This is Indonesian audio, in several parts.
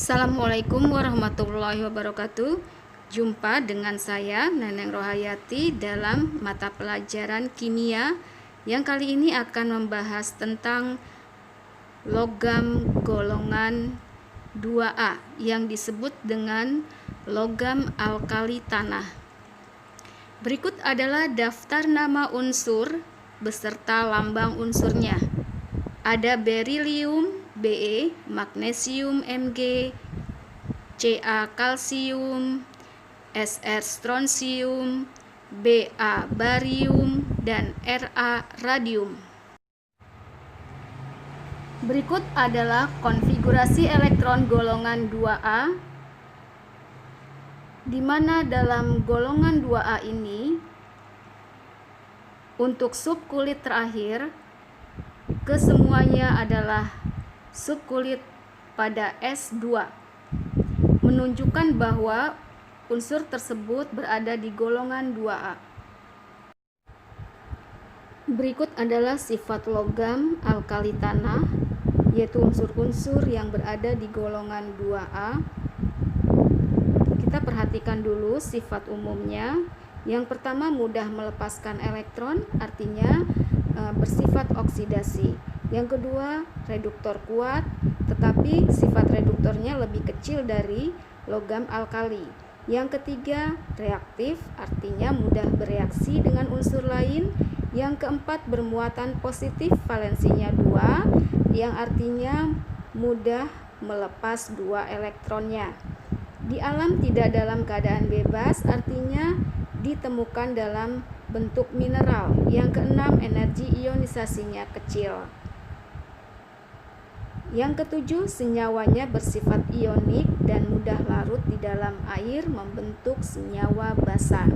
Assalamualaikum warahmatullahi wabarakatuh. Jumpa dengan saya Neneng Rohayati dalam mata pelajaran kimia yang kali ini akan membahas tentang logam golongan 2A yang disebut dengan logam alkali tanah. Berikut adalah daftar nama unsur beserta lambang unsurnya. Ada berilium Be, magnesium Mg, Ca kalsium, Sr strontium, Ba barium, dan Ra radium. Berikut adalah konfigurasi elektron golongan 2A, di mana dalam golongan 2A ini untuk subkulit terakhir kesemuanya adalah subkulit pada S2, menunjukkan bahwa unsur tersebut berada di golongan 2A. Berikut adalah sifat logam alkali tanah, yaitu unsur-unsur yang berada di golongan 2A. Kita perhatikan dulu sifat umumnya. Yang pertama, mudah melepaskan elektron, artinya bersifat oksidasi. Yang kedua, reduktor kuat, tetapi sifat reduktornya lebih kecil dari logam alkali. Yang ketiga, reaktif, artinya mudah bereaksi dengan unsur lain. Yang keempat, bermuatan positif, valensinya 2, yang artinya mudah melepas 2 elektronnya. Di alam tidak dalam keadaan bebas, artinya ditemukan dalam bentuk mineral. Yang keenam, energi ionisasinya kecil. Yang ketujuh, senyawanya bersifat ionik dan mudah larut di dalam air membentuk senyawa basa.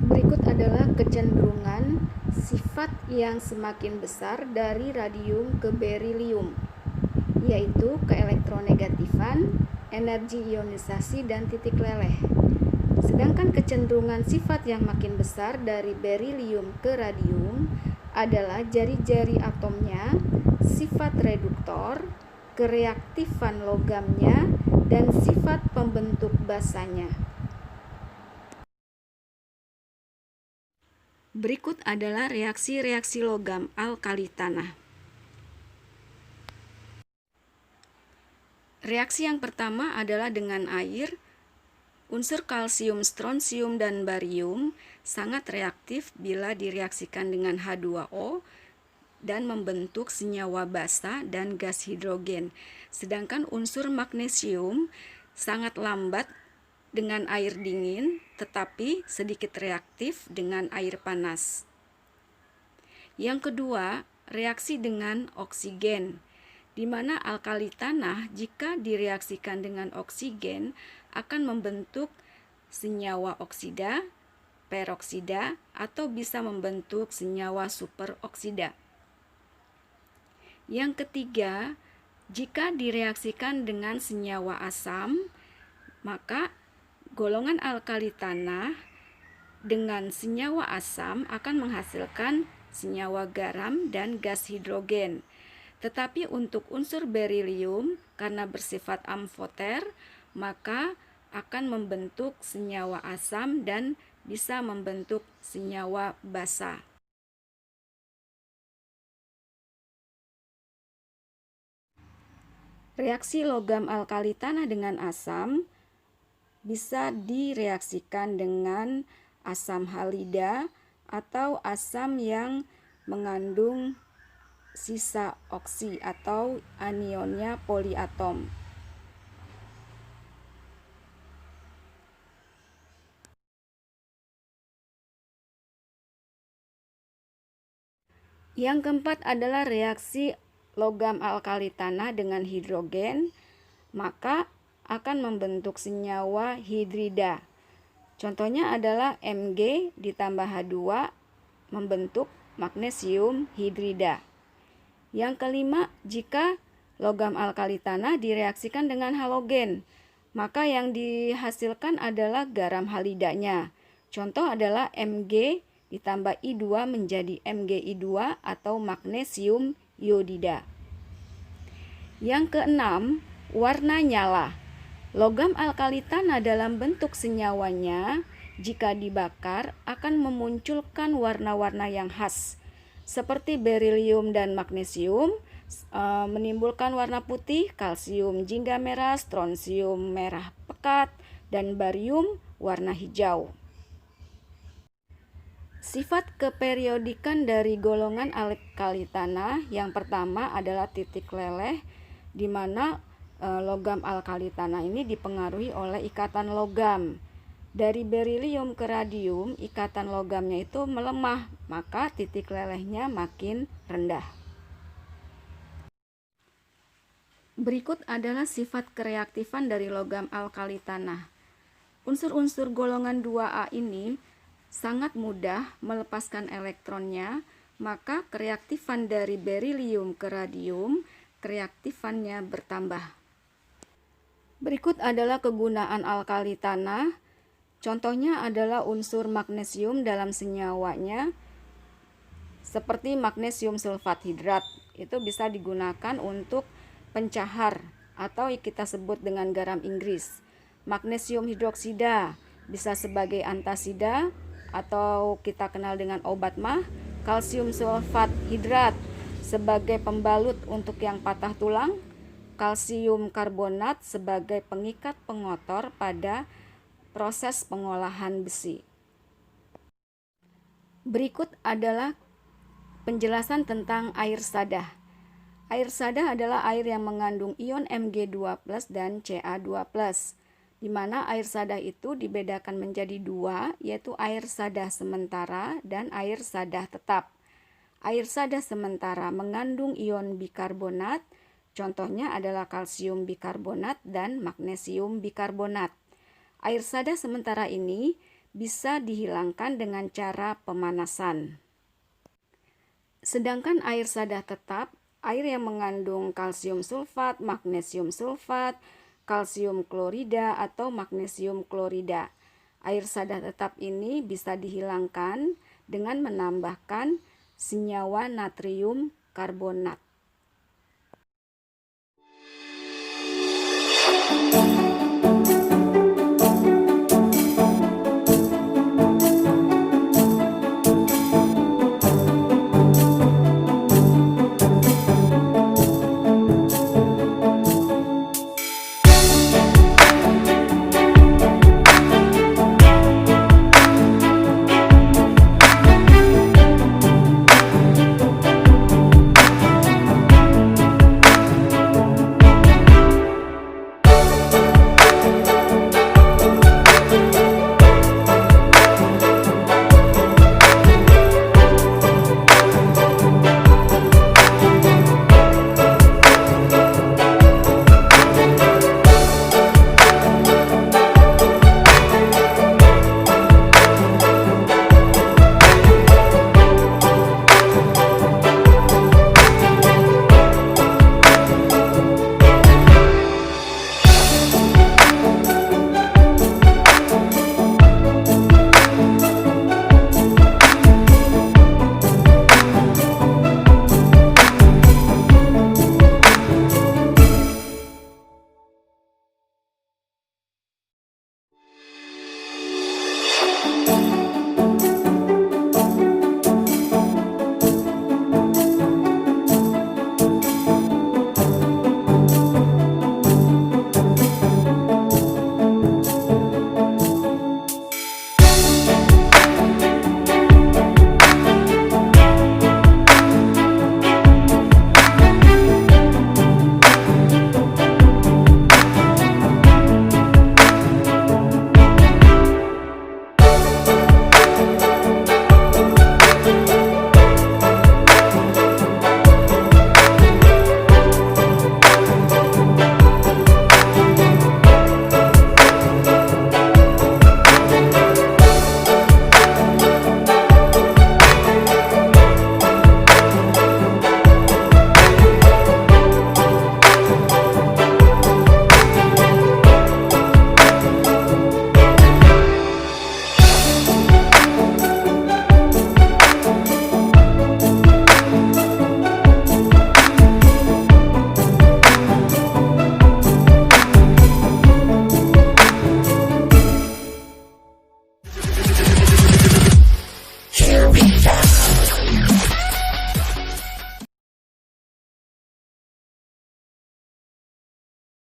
Berikut adalah kecenderungan sifat yang semakin besar dari radium ke berilium, yaitu keelektronegatifan, energi ionisasi, dan titik leleh. Sedangkan kecenderungan sifat yang makin besar dari berilium ke radium adalah jari-jari atomnya, sifat reduktor, kereaktifan logamnya, dan sifat pembentuk basanya. Berikut adalah reaksi-reaksi logam alkali tanah. Reaksi yang pertama adalah dengan air. Unsur kalsium, strontium, dan barium sangat reaktif bila direaksikan dengan H2O dan membentuk senyawa basa dan gas hidrogen. Sedangkan unsur magnesium sangat lambat dengan air dingin, tetapi sedikit reaktif dengan air panas. Yang kedua, reaksi dengan oksigen, di mana alkali tanah jika direaksikan dengan oksigen akan membentuk senyawa oksida, peroksida, atau bisa membentuk senyawa superoksida. Yang ketiga, jika direaksikan dengan senyawa asam, maka golongan alkali tanah dengan senyawa asam akan menghasilkan senyawa garam dan gas hidrogen. Tetapi untuk unsur berilium, karena bersifat amfoter, maka akan membentuk senyawa asam dan bisa membentuk senyawa basa. Reaksi logam alkali tanah dengan asam bisa direaksikan dengan asam halida atau asam yang mengandung sisa oksi atau anionnya poliatom. Yang keempat adalah reaksi logam alkali tanah dengan hidrogen, maka akan membentuk senyawa hidrida. Contohnya adalah Mg ditambah H2 membentuk magnesium hidrida. Yang kelima, jika logam alkali tanah direaksikan dengan halogen, maka yang dihasilkan adalah garam halidanya. Contoh adalah Mg ditambah I2 menjadi MgI2 atau magnesium iodida. Yang keenam, warna nyala. Logam alkali tanah dalam bentuk senyawanya jika dibakar akan memunculkan warna-warna yang khas seperti berilium dan magnesium, menimbulkan warna putih, kalsium jingga merah, strontium merah pekat, dan barium warna hijau. Sifat keperiodikan dari golongan alkali tanah yang pertama adalah titik leleh, di mana logam alkali tanah ini dipengaruhi oleh ikatan logam. Dari berilium ke radium, ikatan logamnya itu melemah, maka titik lelehnya makin rendah. Berikut adalah sifat kereaktifan dari logam alkali tanah. Unsur-unsur golongan 2A ini sangat mudah melepaskan elektronnya, maka kereaktifan dari berilium ke radium, kereaktifannya bertambah. Berikut adalah kegunaan alkali tanah. Contohnya adalah unsur magnesium dalam senyawanya, seperti magnesium sulfat hidrat. Itu bisa digunakan untuk pencahar atau kita sebut dengan garam Inggris. Magnesium hidroksida bisa sebagai antasida atau kita kenal dengan obat mah. Kalsium sulfat hidrat sebagai pembalut untuk yang patah tulang. Kalsium karbonat sebagai pengikat pengotor pada proses pengolahan besi. Berikut adalah penjelasan tentang air sadah. Air sadah adalah air yang mengandung ion Mg2+ dan Ca2+, di mana air sadah itu dibedakan menjadi dua, yaitu air sadah sementara dan air sadah tetap. Air sadah sementara mengandung ion bikarbonat, contohnya adalah kalsium bikarbonat dan magnesium bikarbonat. Air sadah sementara ini bisa dihilangkan dengan cara pemanasan. Sedangkan air sadah tetap, air yang mengandung kalsium sulfat, magnesium sulfat, kalsium klorida atau magnesium klorida. Air sadah tetap ini bisa dihilangkan dengan menambahkan senyawa natrium karbonat.